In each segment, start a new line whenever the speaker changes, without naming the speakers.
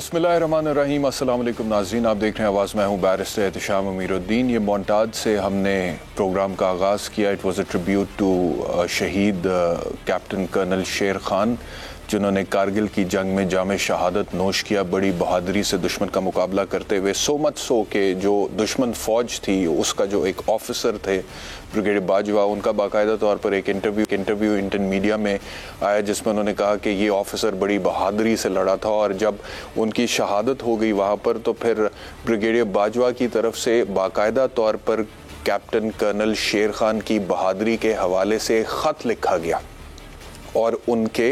बिस्मिल्लाहिर्रहमानिर्रहीम। अस्सलाम वालेकुम नाज़रीन, आप देख रहे हैं आवाज़। मैं हूँ बैरिस्टर एहतिशाम अमीरुद्दीन। ये मोन्टाज से हमने प्रोग्राम का आगाज़ किया। It was a tribute to शहीद कैप्टन कर्नल शेर खान, जिन्होंने कारगिल की जंग में जामे शहादत नोश किया, बड़ी बहादुरी से दुश्मन का मुकाबला करते हुए। सो मच सो के जो दुश्मन फ़ौज थी उसका जो एक ऑफिसर थे ब्रिगेडियर बाजवा, उनका बाकायदा तौर पर एक इंटरव्यू इंडियन मीडिया में आया, जिसमें उन्होंने कहा कि ये ऑफिसर बड़ी बहादुरी से लड़ा था और जब उनकी शहादत हो गई वहाँ पर तो फिर ब्रिगेडियर बाजवा की तरफ से बाकायदा तौर पर कैप्टन कर्नल शेर खान की बहादुरी के हवाले से ख़त लिखा गया और उनके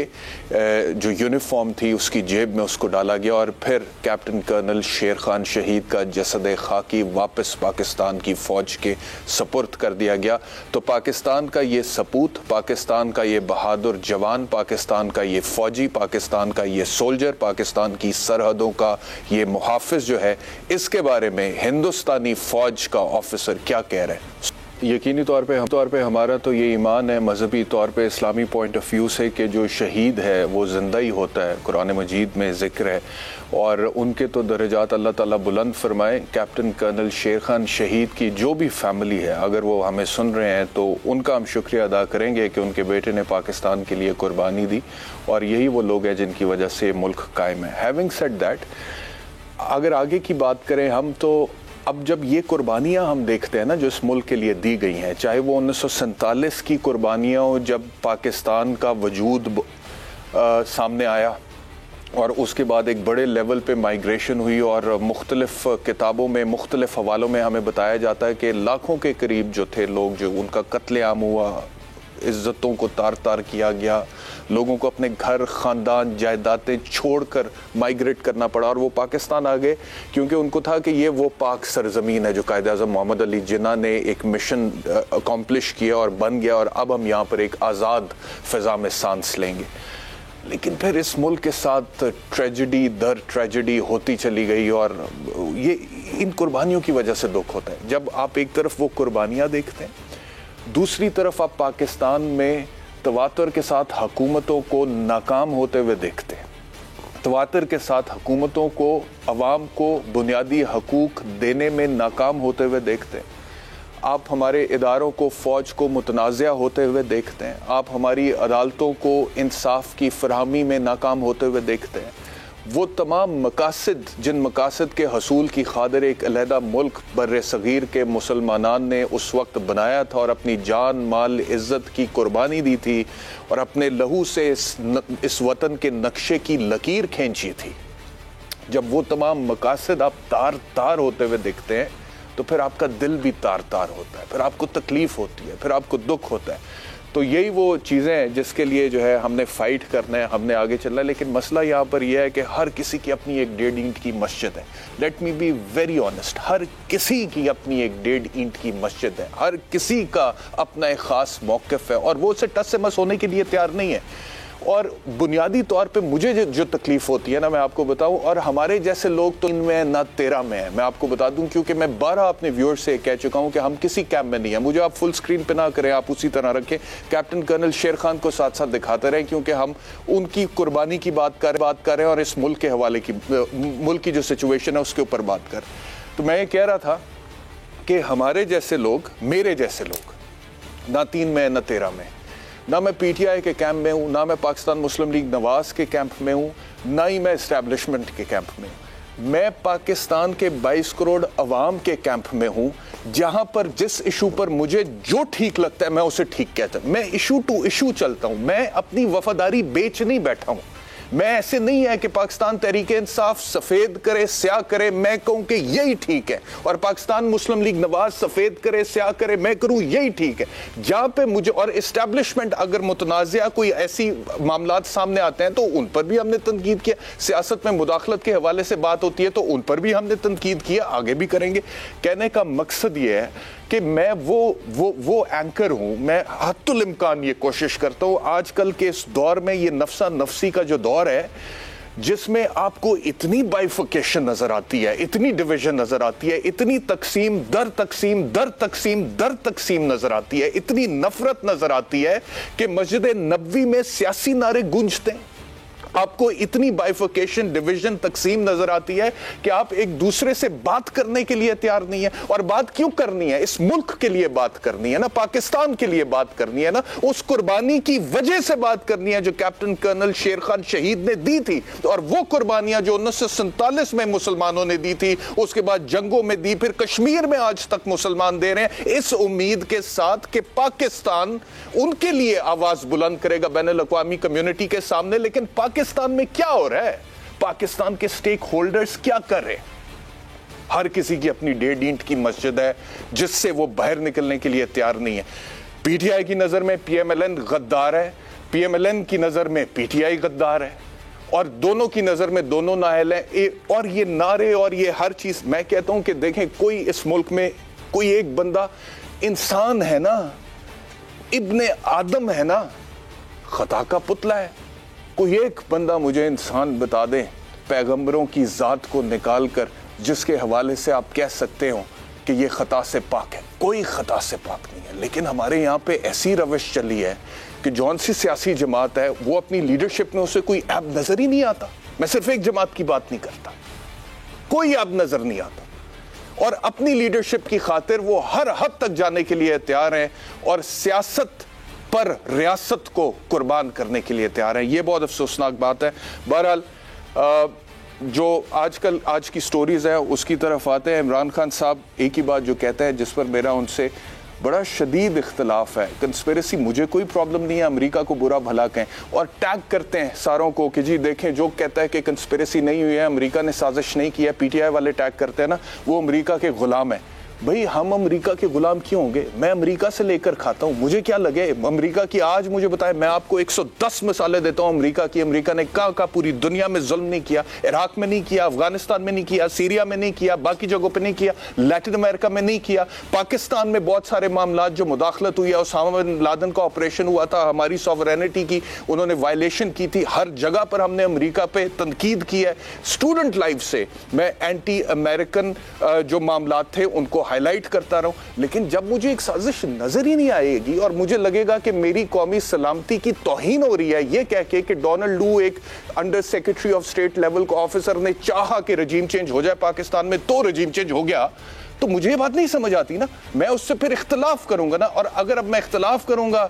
जो यूनिफॉर्म थी उसकी जेब में उसको डाला गया और फिर कैप्टन कर्नल शेर खान शहीद का जसद खाकी वापस पाकिस्तान की फ़ौज के सपुर्द कर दिया गया। तो पाकिस्तान का ये सपूत, पाकिस्तान का ये बहादुर जवान, पाकिस्तान का ये फ़ौजी, पाकिस्तान का ये सोल्जर, पाकिस्तान की सरहदों का ये मुहाफ़िज़ जो है, इसके बारे में हिंदुस्तानी फ़ौज का ऑफिसर क्या कह रहे हैं। यकीनी तौर पे हमारा तो ये ईमान है मजहबी तौर पे, इस्लामी पॉइंट ऑफ व्यू से, कि जो शहीद है वो ज़िंदा ही होता है। कुरान मजीद में ज़िक्र है और उनके तो दर्जात अल्लाह ताला बुलंद फरमाए। कैप्टन कर्नल शेर खान शहीद की जो भी फैमिली है, अगर वो हमें सुन रहे हैं तो उनका हम शुक्रिया अदा करेंगे कि उनके बेटे ने पाकिस्तान के लिए कुर्बानी दी और यही वो लोग हैं जिनकी वजह से मुल्क कायम है। हैविंग सेड दैट, अगर आगे की बात करें हम, तो अब जब ये कुर्बानियाँ हम देखते हैं ना जो इस मुल्क के लिए दी गई हैं, चाहे वो 1947 की कुर्बानियाँ हो जब पाकिस्तान का वजूद सामने आया और उसके बाद एक बड़े लेवल पे माइग्रेशन हुई और मुख्तलिफ किताबों में मुख्तलिफ हवालों में हमें बताया जाता है कि लाखों के करीब जो थे लोग, जो उनका कत्लेआम हुआ, इज़्ज़तों को तार तार किया गया, लोगों को अपने घर, ख़ानदान, जायदादें छोड़कर माइग्रेट करना पड़ा और वो पाकिस्तान आ गए क्योंकि उनको था कि ये वो पाक सरज़मीन है जो कायद-ए-आज़म मोहम्मद अली जिन्ना ने एक मिशन अकम्प्लिश किया और बन गया और अब हम यहाँ पर एक आज़ाद फ़िज़ा में सांस लेंगे। लेकिन फिर इस मुल्क के साथ ट्रेजेडी दर ट्रेजेडी होती चली गई और ये इन कुर्बानियों की वजह से दुख होता है। जब आप एक तरफ वो कुर्बानियाँ देखते हैं, दूसरी तरफ आप पाकिस्तान में तवातर के साथ हुकूमतों को नाकाम होते हुए देखते हैं, तवातर के साथ हुकूमतों को अवाम को बुनियादी हकूक़ देने में नाकाम होते हुए देखते हैं। आप हमारे इदारों को, फ़ौज को मुतनाज़ा होते हुए देखते हैं। आप हमारी अदालतों को इंसाफ की फरहमी में नाकाम होते हुए देखते हैं। वो तमाम मकासद जिन मकासद के हसूल की खातिर एक अलहदा मुल्क बर्रे सगीर के मुसलमानान ने उस वक्त बनाया था और अपनी जान, माल, इज़्ज़त की कुर्बानी दी थी और अपने लहू से इस वतन के नक्शे की लकीर खींची थी, जब वो तमाम मकासद आप तार तार होते हुए देखते हैं तो फिर आपका दिल भी तार तार होता है, फिर आपको तकलीफ़ होती है, फिर आपको दुख होता है। तो यही वो चीज़ें हैं जिसके लिए जो है हमने फ़ाइट करना है, हमने आगे चलना है। लेकिन मसला यहाँ पर यह है कि हर किसी की अपनी एक 1.5 ईंट की मस्जिद है। Let me be very honest, हर किसी की अपनी एक 1.5 ईंट की मस्जिद है, हर किसी का अपना एक ख़ास मौक़िफ़ है और वो उससे टस से मस होने के लिए तैयार नहीं है। और बुनियादी तौर पे मुझे जो तकलीफ़ होती है ना, मैं आपको बताऊं, और हमारे जैसे लोग तो इनमें ना 13 में है, मैं आपको बता दूं, क्योंकि मैं 12 अपने व्यूअर्स से कह चुका हूं कि हम किसी कैंप में नहीं है। मुझे आप फुल स्क्रीन पे ना करें, आप उसी तरह रखें, कैप्टन कर्नल शेर खान को साथ साथ दिखाते रहें, क्योंकि हम उनकी कुर्बानी की बात कर रहे हैं और इस मुल्क के हवाले की, मुल्क की जो सिचुएशन है उसके ऊपर बात कर। तो मैं ये कह रहा था कि हमारे जैसे लोग, मेरे जैसे लोग, ना 3 में ना 13 में, ना मैं पीटीआई के कैंप में हूँ, ना मैं पाकिस्तान मुस्लिम लीग नवाज के कैंप में हूँ, ना ही मैं इस्टेब्लिशमेंट के कैंप में हूँ। मैं पाकिस्तान के 22 करोड़ अवाम के कैंप में हूँ, जहाँ पर जिस इशू पर मुझे जो ठीक लगता है मैं उसे ठीक कहता हूँ। मैं इशू टू इशू चलता हूँ, मैं अपनी वफादारी बेच नहीं बैठा हूँ। मैं ऐसे नहीं है कि पाकिस्तान तहरीक इंसाफ सफ़ेद करे स्याह करे मैं कहूँ कि यही ठीक है और पाकिस्तान मुस्लिम लीग नवाज सफ़ेद करे स्याह करे मैं करूँ यही ठीक है। जहाँ पे मुझे और इस्टेब्लिशमेंट अगर मुतनाज़ा कोई ऐसी मामलात सामने आते हैं तो उन पर भी हमने तनकीद किया। सियासत में मुदाखलत के हवाले से बात होती है तो उन पर भी हमने तनकीद किया, आगे भी करेंगे। कहने का मकसद ये है कि मैं वो एंकर हूँ, मैं हत्तुल इम्कान ये कोशिश करता हूँ आजकल के इस दौर में, ये नफ्सा नफसी का जो दौर है जिसमें आपको इतनी बाइफिकेशन नजर आती है, इतनी डिवीजन नजर आती है, इतनी तकसीम दर तकसीम दर तकसीम दर तकसीम नजर आती है, इतनी नफरत नजर आती है कि मस्जिद नबवी में सियासी नारे गूंजते हैं आपको इतनी बाइफिकेशन, डिवीजन, तकसीम नजर आती है कि आप एक दूसरे से बात करने के लिए तैयार नहीं है। और बात क्यों करनी है? इस मुल्क के लिए बात करनी है ना, पाकिस्तान के लिए बात करनी है ना, उस कुर्बानी की वजह से बात करनी है जो कैप्टन कर्नल शेर खान शहीद ने दी थी। और वो कुर्बानियां जो 1947 में मुसलमानों ने दी थी, उसके बाद जंगों में दी, फिर कश्मीर में आज तक मुसलमान दे रहे हैं, इस उम्मीद के साथ कि पाकिस्तान उनके लिए आवाज बुलंद करेगा बैनुल अक़वामी कम्युनिटी के सामने। लेकिन पाकिस्तान में क्या हो रहा है? पाकिस्तान के स्टेक होल्डर्स क्या कर रहे हैं? हर किसी की अपनी 1.5 इंच की मस्जिद है जिससे वो बाहर निकलने के लिए तैयार नहीं है। पीटीआई की नजर में पीएमएलएन गद्दार है, पीएमएलएन की नजर में पीटीआई गद्दार है, और दोनों की नजर में दोनों नाअहल हैं। और ये नारे और ये हर चीज, मैं कहता हूं कि देखें, कोई इस मुल्क में कोई एक बंदा इंसान है ना, इब्ने आदम है ना, खता का पुतला है। कोई एक बंदा मुझे इंसान बता दे पैगंबरों की जात को निकाल कर जिसके हवाले से आप कह सकते हो कि ये खता से पाक है। कोई खता से पाक नहीं है। लेकिन हमारे यहाँ पे ऐसी रविश चली है कि जौन सी सियासी जमात है वो अपनी लीडरशिप में उसे कोई ऐब नजर ही नहीं आता। मैं सिर्फ एक जमात की बात नहीं करता, कोई ऐब नजर नहीं आता। और अपनी लीडरशिप की खातिर वो हर हद तक जाने के लिए तैयार हैं और सियासत पर रियासत को कुर्बान करने के लिए तैयार हैं। ये बहुत अफसोसनाक बात है। बहरहाल जो आजकल आज की स्टोरीज है उसकी तरफ आते हैं। इमरान खान साहब एक ही बात जो कहते हैं, जिस पर मेरा उनसे बड़ा शदीद इख्तलाफ है, कंस्पिरेसी मुझे कोई प्रॉब्लम नहीं है, अमेरिका को बुरा भला कहें, और टैग करते हैं सारों को कि जी देखें जो कहता है कि कंस्पिरेसी नहीं हुई है, अमेरिका ने साजिश नहीं की है, पीटीआई वाले टैग करते हैं ना, वो अमेरिका के गुलाम है। भाई हम अमेरिका के गुलाम क्यों होंगे? मैं अमेरिका से लेकर खाता हूं, मुझे क्या लगे अमेरिका की? आज मुझे बताएं, मैं आपको 110 मिसालें देता हूं अमेरिका की। अमेरिका ने कहा पूरी दुनिया में जुल्म नहीं किया, इराक में नहीं किया, अफगानिस्तान में नहीं किया, सीरिया में नहीं किया, बाकी जगहों पे नहीं किया, लैटिन अमेरिका में नहीं किया। पाकिस्तान में बहुत सारे मामला जो मुदाखलत हुई है, उसामा बिन लादेन का ऑपरेशन हुआ था, हमारी सॉवरेनिटी की उन्होंने वायलेशन की थी, हर जगह पर हमने अमेरिका पे तनकीद की है। स्टूडेंट लाइफ से मैं एंटी अमेरिकन जो मामला थे उनको हाईलाइट करता रहूं, लेकिन जब मुझे एक साजिश नजर ही नहीं आएगी और मुझे लगेगा कि मेरी कौमी सलामती की तौहीन हो रही है ये कह के कि डोनाल्ड लू एक under secretary of state level को ऑफिसर ने चाहा कि रजीम चेंज हो जाए पाकिस्तान में, तो रजीम चेंज हो गया, तो मुझे ये बात नहीं समझ आती ना। मैं उससे फिर इख्तलाफ करूंगा ना, और अगर अब मैं इख्तलाफ करूंगा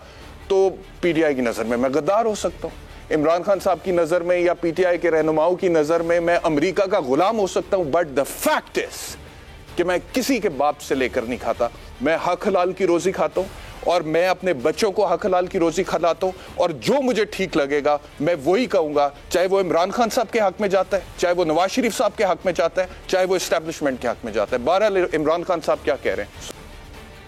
तो पीटीआई की नजर में मैं गद्दार हो सकता हूं, इमरान खान साहब की नजर में या पीटीआई के रहनुमाओं की नजर में मैं अमेरिका का गुलाम हो सकता हूं। बट द फैक्ट इज कि मैं किसी के बाप से लेकर नहीं खाता, मैं हक हलाल की रोजी खाता हूं और मैं अपने बच्चों को हक हलाल की रोजी खिलाता हूं, और जो मुझे ठीक लगेगा मैं वही कहूंगा, चाहे वो इमरान खान साहब के हक में जाता है, चाहे वो नवाज शरीफ साहब के हक में जाता है, चाहे वो एस्टेब्लिशमेंट के हक में जाता है। बहरहाल इमरान खान साहब क्या कह रहे हैं?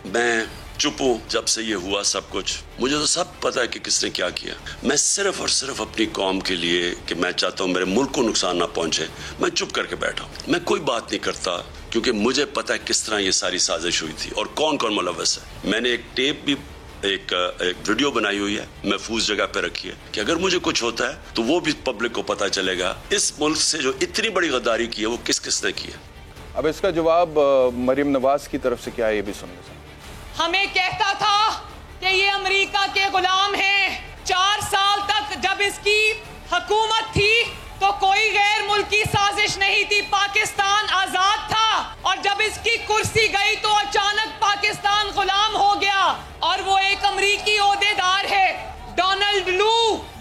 मैं चुप हूं जब से ये हुआ सब कुछ। मुझे तो सब पता है कि किसने क्या किया। मैं सिर्फ और सिर्फ अपनी कौम के लिए कि मैं चाहता हूं मेरे मुल्क को नुकसान ना पहुंचे, मैं चुप करके बैठा हूं। मैं कोई बात नहीं करता क्योंकि मुझे पता है किस तरह ये सारी साजिश हुई थी और कौन कौन मुलव्वस है। मैंने एक टेप भी एक वीडियो बनाई हुई है, महफूज जगह पे रखी है कि अगर मुझे कुछ होता है तो वो भी पब्लिक को पता चलेगा इस मुल्क से जो इतनी बड़ी गद्दारी की है वो किस किस ने की है।
अब इसका जवाब मरियम नवाज की तरफ से क्या है ये भी सुन लीजिए।
हमें कहता था कि ये अमेरिका के गुलाम हैं। 4 साल तक जब इसकी हुकूमत थी तो कोई गैर मुल्की साजिश नहीं थी, पाकिस्तान आजाद था, और जब इसकी कुर्सी गई तो अचानक पाकिस्तान गुलाम हो गया। और वो एक अमरीकी ओहदेदार है, डोनाल्ड लू,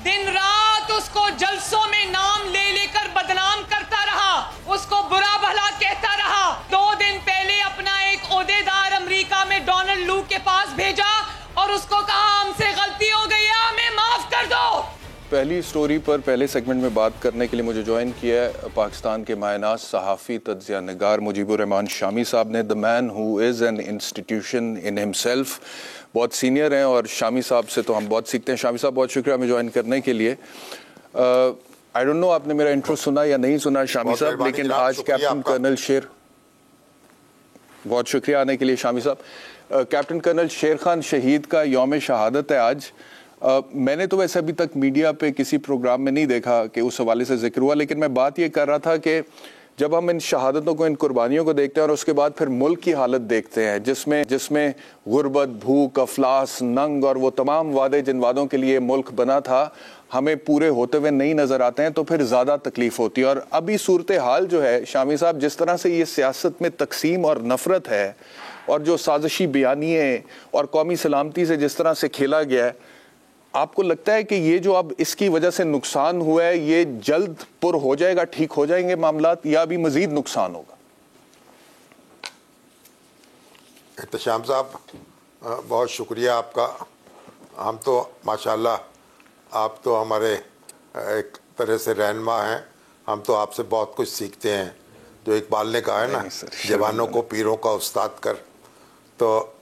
दिन रात उसको जलसों में नाम ले लेकर बदनाम करता रहा, उसको बुरा भला कहता रहा। 2 दिन पहले अपना एक ओहदेदार अमेरिका में डोनाल्ड लू के पास भेजा और उसको कहा हमसे गलती हो गई है, हमें माफ कर दो।
पहली स्टोरी पर पहले सेगमेंट में बात करने के लिए मुझे ज्वाइन किया है पाकिस्तान के मायनाज सहाफ़ी तज्ज़िया निगार मुजीबुर रहमान शामी साहब ने। The man who is an institution in himself, बहुत सीनियर हैं और शामी साहब से तो हम बहुत सीखते हैं। शामी साहब बहुत शुक्रिया हमें ज्वाइन करने के लिए। आई डोंट नो आपने मेरा इंट्रो सुना या नहीं सुना शामी साहब, लेकिन आज कैप्टन कर्नल शेर, बहुत शुक्रिया आने के लिए शामी साहब। कैप्टन कर्नल शेर खान शहीद का यौम शहादत है आज। मैंने तो वैसे अभी तक मीडिया पे किसी प्रोग्राम में नहीं देखा कि उस हवाले से जिक्र हुआ, लेकिन मैं बात ये कर रहा था कि जब हम इन शहादतों को, इन कुर्बानियों को देखते हैं और उसके बाद फिर मुल्क की हालत देखते हैं जिसमें गुर्बत, भूख, अफलास, नंग और वो तमाम वादे जिन वादों के लिए मुल्क बना था, हमें पूरे होते हुए नहीं नज़र आते हैं तो फिर ज़्यादा तकलीफ़ होती है। और अभी सूरत हाल जो है शामी साहब, जिस तरह से ये सियासत में तकसीम और नफ़रत है और जो साजिशी बयानिए और कौमी सलामती से जिस तरह से खेला गया है, आपको लगता है कि ये जो अब इसकी वजह से नुकसान हुआ है ये जल्द पुर हो जाएगा, ठीक हो जाएंगे मामलात, या अभी मज़ीद नुकसान होगा?
एहतशाम साहब, बहुत शुक्रिया आपका। हम तो माशाल्लाह आप तो हमारे एक तरह से रहनुमा हैं, हम तो आपसे बहुत कुछ सीखते हैं। जो इकबाल ने कहा है ना, जवानों को पीरों का उस्ताद कर, तो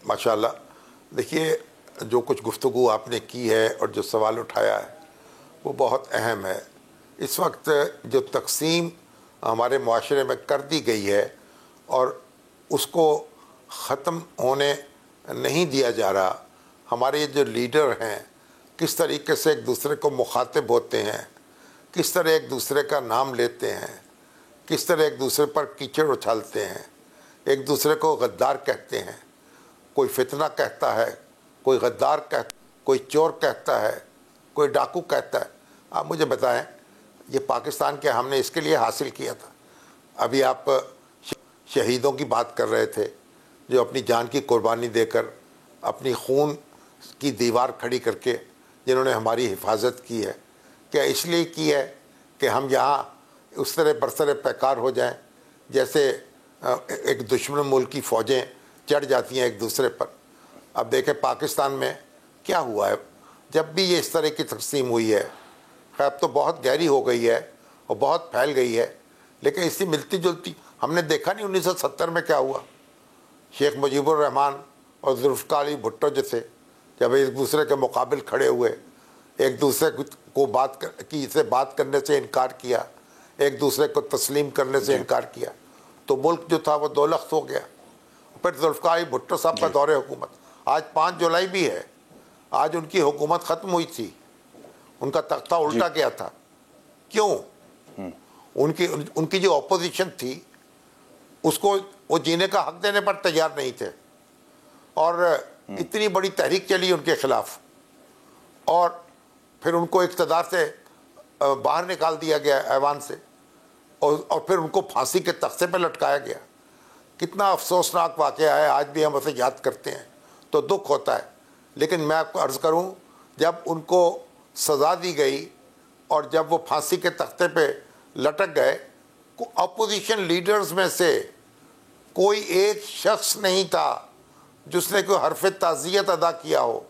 माशाल्लाह देखिए जो कुछ गुफ्तगू आपने की है और जो सवाल उठाया है वो बहुत अहम है। इस वक्त जो तकसीम हमारे माशरे में कर दी गई है और उसको ख़त्म होने नहीं दिया जा रहा, हमारे जो लीडर हैं किस तरीके से एक दूसरे को मुखातिब होते हैं, किस तरह एक दूसरे का नाम लेते हैं, किस तरह एक दूसरे पर कीचड़ उछालते हैं, एक दूसरे को गद्दार कहते हैं। कोई फितना कहता है, कोई गद्दार कहता, कोई चोर कहता है, कोई डाकू कहता है। आप मुझे बताएं, ये पाकिस्तान क्या हमने इसके लिए हासिल किया था? अभी आप शहीदों की बात कर रहे थे जो अपनी जान की कुर्बानी देकर, अपनी खून की दीवार खड़ी करके जिन्होंने हमारी हिफाजत की है। क्या इसलिए की है कि हम यहाँ उस तरह बरसरे पैकार हो जाएं जैसे एक दुश्मन मुल्क की फ़ौजें चढ़ जाती हैं एक दूसरे पर? अब देखें पाकिस्तान में क्या हुआ है, जब भी ये इस तरह की तकसीम हुई है, खैर अब तो बहुत गहरी हो गई है और बहुत फैल गई है, लेकिन इससे मिलती जुलती हमने देखा नहीं 1970 में क्या हुआ। शेख मुजीबुर रहमान और जुल्फ़िकार अली भुट्टो जो थे, जब एक दूसरे के मुकाबिल खड़े हुए, एक दूसरे को बात करने से इनकार किया, एक दूसरे को तस्लीम करने से इनकार किया, तो मुल्क जो था वो दो लख्त हो गया। फिर जुल्फ़िकार अली भुट्टो साहब का दौरे हुकूमत, आज 5 जुलाई भी है, आज उनकी हुकूमत ख़त्म हुई थी, उनका तख्ता उल्टा गया था। क्यों? उनकी जो अपोजिशन थी उसको वो जीने का हक देने पर तैयार नहीं थे और इतनी बड़ी तहरीक चली उनके खिलाफ और फिर उनको इक़्तिदार से बाहर निकाल दिया गया ऐवान से और फिर उनको फांसी के तख्ते पर लटकाया गया। कितना अफसोसनाक वाक़या है, आज भी हम उसे याद करते हैं तो दुख होता है। लेकिन मैं आपको अर्ज़ करूं, जब उनको सज़ा दी गई और जब वो फांसी के तख्ते पे लटक गए, अपोजिशन लीडर्स में से कोई एक शख्स नहीं था जिसने कोई हरफ ताज़ियत अदा किया हो,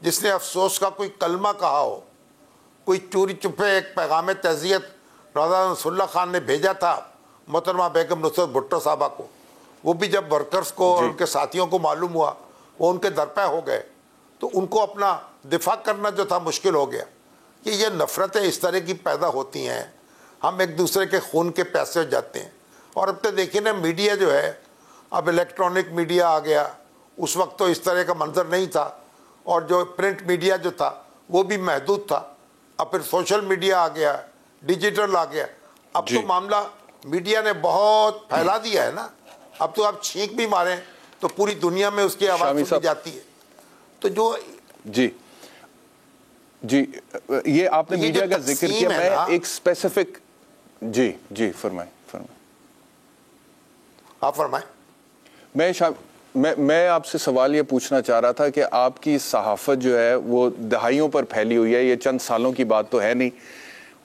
जिसने अफसोस का कोई कलमा कहा हो। कोई चोरी चुपे एक पैगाम तज़ियत नवाज़ नसरुल्लाह खान ने भेजा था मोहतरमा बेगम नुसरत भुट्टो साहबा को, वो भी जब वर्कर्स को और उनके साथियों को मालूम हुआ वो उनके दरपे हो गए, तो उनको अपना दिफा करना जो था मुश्किल हो गया। कि ये नफ़रतें इस तरह की पैदा होती हैं, हम एक दूसरे के खून के प्यासे हो जाते हैं। और अब तो देखिए ना, मीडिया जो है, अब इलेक्ट्रॉनिक मीडिया आ गया, उस वक्त तो इस तरह का मंजर नहीं था और जो प्रिंट मीडिया जो था वो भी महदूद था। अब फिर सोशल मीडिया आ गया, डिजिटल आ गया, अब तो मामला मीडिया ने बहुत फैला दिया है ना। अब तो आप छींक भी मारें तो पूरी दुनिया में उसकी आवाज़ सुनी जाती है। तो जो जी ये आपने मीडिया का जिक्र किया, मैं एक स्पेसिफिक जी फरमाएं आप फरमाएं।
मैं आपसे सवाल ये पूछना चाह रहा था कि आपकी सहाफ़त जो है वो दहाइयों पर फैली हुई है, ये चंद सालों की बात तो है नहीं,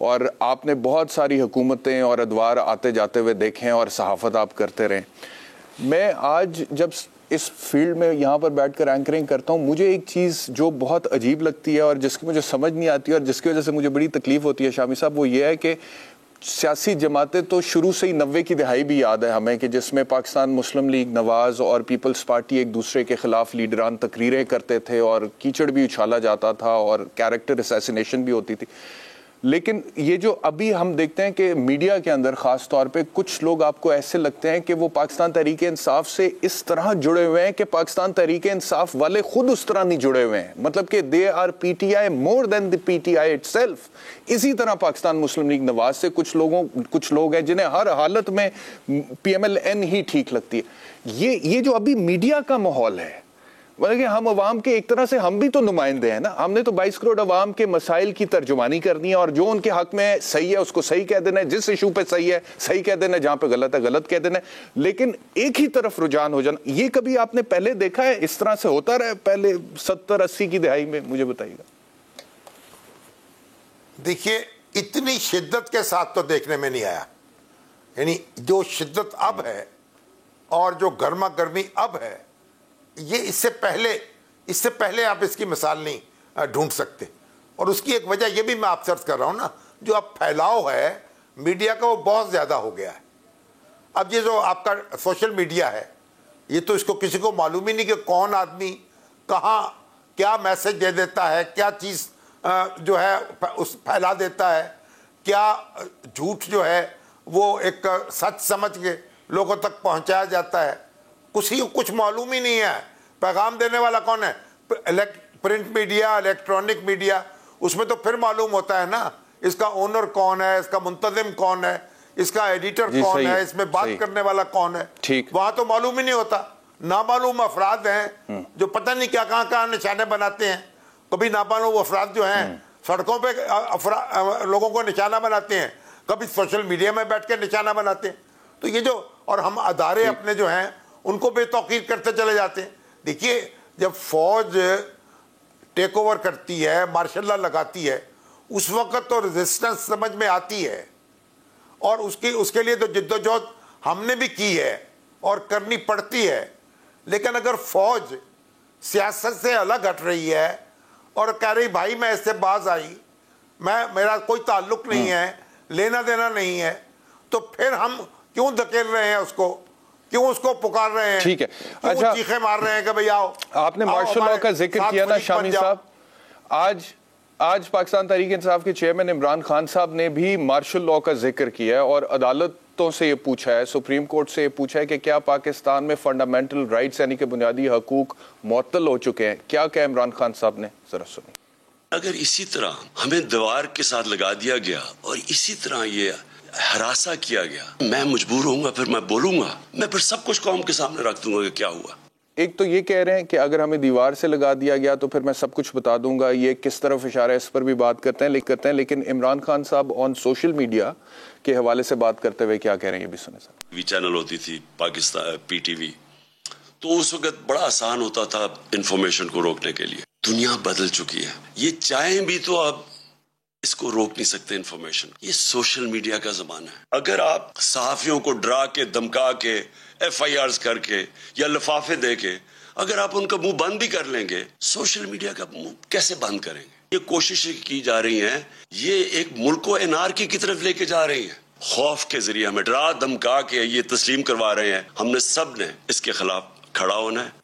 और आपने बहुत सारी हुकूमतें और अदवार आते जाते हुए देखे हैं और सहाफ़त आप करते रहें। मैं आज जब इस फील्ड में यहाँ पर बैठकर एंकरिंग करता हूँ, मुझे एक चीज़ जो बहुत अजीब लगती है और जिसकी मुझे समझ नहीं आती और जिसकी वजह से मुझे बड़ी तकलीफ़ होती है शामी साहब, वो ये है कि सियासी जमातें तो शुरू से ही 90 की दहाई भी याद है हमें, कि जिसमें पाकिस्तान मुस्लिम लीग, नवाज़ और पीपल्स पार्टी एक दूसरे के ख़िलाफ़ लीडरान तकरीरें करते थे और कीचड़ भी उछाला जाता था और कैरेक्टर असैसिनेशन भी होती थी। लेकिन ये जो अभी हम देखते हैं कि मीडिया के अंदर ख़ास तौर पे कुछ लोग आपको ऐसे लगते हैं कि वो पाकिस्तान तहरीक इंसाफ से इस तरह जुड़े हुए हैं कि पाकिस्तान तहरीक इंसाफ वाले खुद उस तरह नहीं जुड़े हुए हैं, मतलब कि they are PTI more than the PTI itself. इसी तरह पाकिस्तान मुस्लिम लीग नवाज से कुछ लोग हैं जिन्हें हर हालत में PMLN ही ठीक लगती है। ये जो अभी मीडिया का माहौल है मतलब कि हम अवाम के एक तरह से हम भी तो नुमाइंदे हैं ना, हमने तो 22 करोड़ अवाम के मसाइल की तर्जुमानी करनी है और जो उनके हक में सही है उसको सही कह देना है, जिस इशू पे सही है सही कह देना है, जहां पे गलत है गलत कह देना है, लेकिन एक ही तरफ रुझान हो जाना, ये कभी आपने पहले देखा है? इस तरह से होता रहा पहले 70-80 की दहाई में? मुझे बताइएगा।
देखिए, इतनी शिद्दत के साथ तो देखने में नहीं आया, यानी जो शिद्दत अब है और जो गर्मा गर्मी अब है, ये इससे पहले आप इसकी मिसाल नहीं ढूंढ सकते। और उसकी एक वजह ये भी मैं आपसे अर्ज कर रहा हूँ ना, जो अब फैलाव है मीडिया का वो बहुत ज़्यादा हो गया है। अब ये जो आपका सोशल मीडिया है, ये तो इसको किसी को मालूम ही नहीं कि कौन आदमी कहाँ क्या मैसेज दे देता है, क्या चीज़ जो है उस फैला देता है, क्या झूठ जो है वो एक सच समझ के लोगों तक पहुंचाया जाता है, कुछ मालूम ही नहीं है। पैगाम देने वाला कौन है? प्रिंट मीडिया, इलेक्ट्रॉनिक मीडिया, उसमें तो फिर मालूम होता है ना इसका ओनर कौन है, इसका मुंतजिम कौन है, इसका एडिटर कौन है, इसमें बात करने वाला कौन है। वहां तो मालूम ही नहीं होता। नामालूम अफराद हैं जो पता नहीं क्या कहाँ निशाने बनाते हैं। कभी नामालूम अफराद जो हैं सड़कों पे लोगों को निशाना बनाते हैं, कभी सोशल मीडिया में बैठ के निशाना बनाते हैं। तो ये जो, और हम अदारे अपने जो हैं उनको बेतौकीर करते चले जाते हैं। देखिए, जब फौज टेक ओवर करती है, मार्शल लॉ लगाती है, उस वक्त तो रेजिस्टेंस समझ में आती है और उसके लिए तो जिद्दोजहद हमने भी की है और करनी पड़ती है। लेकिन अगर फौज सियासत से अलग हट रही है और कह रही भाई मैं इससे बाज आई, मेरा कोई ताल्लुक नहीं है, लेना देना नहीं है, तो फिर हम क्यों धकेल रहे हैं उसको, क्यों उसको पुकार रहे हैं?
ठीक है, अच्छा,
चीखे मार रहे हैं कि भाई आओ।
आपने मार्शल लॉ का जिक्र किया ना शामी साहब, आज पाकिस्तान तहरीक इंसाफ के चेयरमैन इमरान खान साहब ने भी मार्शल लॉ का जिक्र किया है और अदालतों से ये पूछा है, सुप्रीम कोर्ट से ये पूछा है कि क्या पाकिस्तान में फंडामेंटल राइट्स यानी कि बुनियादी हकूक मुअत्तल हो चुके हैं? क्या क्या इमरान खान साहब ने, जरा सुनिए।
अगर इसी तरह हमें दीवार के साथ लगा दिया गया और इसी तरह ये हरासा किया गया, मैं मजबूर होऊंगा, फिर मैं बोलूंगा, मैं फिर सब कुछ कौम के सामने रख दूंगा कि क्या हुआ।
एक तो ये कह रहे हैं कि अगर हमें दीवार से लगा दिया गया तो फिर मैं सब कुछ बता दूंगा, ये किस तरफ इशारा है इस पर भी बात करते हैं, लेकिन इमरान खान साहब ऑन सोशल मीडिया के हवाले से बात करते हुए क्या कह रहे हैं, ये भी सुने सर।
टीवी चैनल होती थी पाकिस्तान PTV, तो उस वक्त बड़ा आसान होता था इंफॉर्मेशन को रोकने के लिए। दुनिया बदल चुकी है, ये चाहें भी तो अब इसको रोक नहीं सकते इंफॉर्मेशन। ये सोशल मीडिया का जमाना है। अगर आप सहाफियों को डरा के, धमका के, FIRs करके या लिफाफे दे के अगर आप उनका मुंह बंद भी कर लेंगे, सोशल मीडिया का मुंह कैसे बंद करेंगे? ये कोशिशें की जा रही हैं, ये एक मुल्क को एनार्की की तरफ लेके जा रही हैं। खौफ के जरिए हमें डरा धमका के ये तस्लीम करवा रहे हैं। हमने सब ने इसके खिलाफ खड़ा होना है।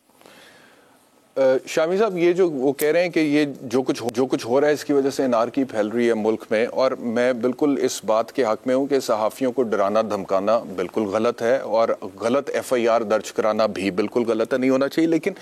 शामी साहब, ये जो वो कह रहे हैं कि ये जो कुछ हो रहा है इसकी वजह से एनार्की फैल रही है मुल्क में, और मैं बिल्कुल इस बात के हक में हूँ कि सहाफ़ियों को डराना धमकाना बिल्कुल गलत है और गलत FIR दर्ज कराना भी बिल्कुल गलत है, नहीं होना चाहिए। लेकिन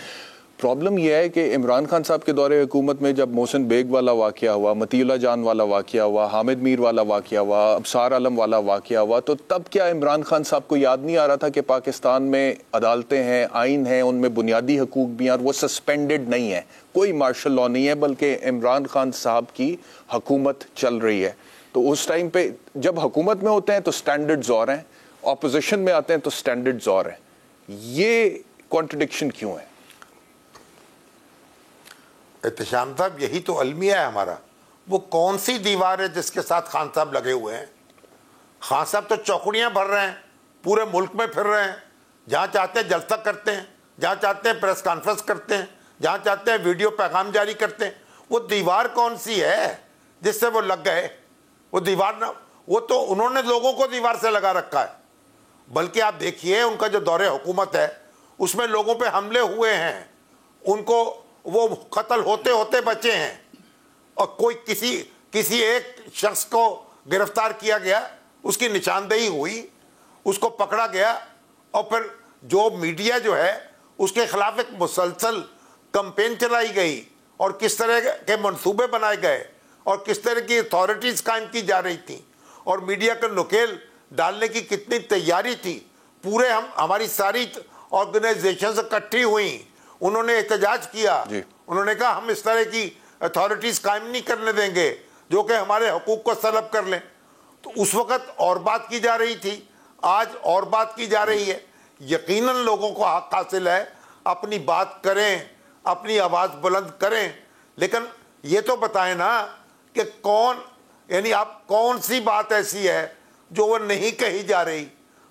प्रॉब्लम यह है कि इमरान खान साहब के दौरे हुकूमत में जब मोहसिन बेग वाला वाक़या हुआ, मतीउल्लाह जान वाला वाक़या हुआ, हामिद मीर वाला वाक़या हुआ, अबसार आलम वाला वाक़या हुआ, तो तब क्या इमरान खान साहब को याद नहीं आ रहा था कि पाकिस्तान में अदालतें हैं, आइन हैं, उनमें बुनियादी हकूक भी हैं और वो सस्पेंडेड नहीं है, कोई मार्शल लॉ नहीं है, बल्कि इमरान खान साहब की हुकूमत चल रही है। तो उस टाइम पे जब हुकूमत में होते हैं तो स्टैंडर्ड्स और हैं, ऑपोजिशन में आते हैं तो स्टैंडर्ड्स और हैं। ये कॉन्ट्रडिक्शन क्यों है?
एहतशाम साहब, यही तो अलमिया है हमारा। वो कौन सी दीवार है जिसके साथ खान साहब लगे हुए हैं? खान साहब तो चौकड़ियाँ भर रहे हैं, पूरे मुल्क में फिर रहे हैं, जहाँ चाहते हैं जलसा करते हैं, जहाँ चाहते हैं प्रेस कॉन्फ्रेंस करते हैं, जहाँ चाहते हैं वीडियो पैगाम जारी करते हैं। वो दीवार कौन सी है जिससे वो लग गए? वो दीवार ना, वो तो उन्होंने लोगों को दीवार से लगा रखा है। बल्कि आप देखिए उनका जो दौरे हुकूमत है उसमें लोगों पे हमले हुए हैं, उनको वो कत्ल होते होते बचे हैं और कोई किसी एक शख्स को गिरफ्तार किया गया, उसकी निशानदेही हुई, उसको पकड़ा गया और फिर जो मीडिया जो है उसके खिलाफ एक मुसलसल कैंपेन चलाई गई और किस तरह के मंसूबे बनाए गए और किस तरह की अथॉरिटीज़ कायम की जा रही थी और मीडिया को नुकेल डालने की कितनी तैयारी थी। पूरे हमारी सारी ऑर्गेनाइजेशन इकट्ठी हुई, उन्होंने एहतजाज किया,
जी।
उन्होंने कहा हम इस तरह की अथॉरिटीज कायम नहीं करने देंगे जो कि हमारे हुकूक को तलब कर लें। तो उस वक्त और बात की जा रही थी, आज और बात की जा रही है। यकीनन लोगों को हक हासिल है, अपनी बात करें, अपनी आवाज़ बुलंद करें, लेकिन ये तो बताएं ना कि कौन, यानी आप कौन सी बात ऐसी है जो वो नहीं कही जा रही,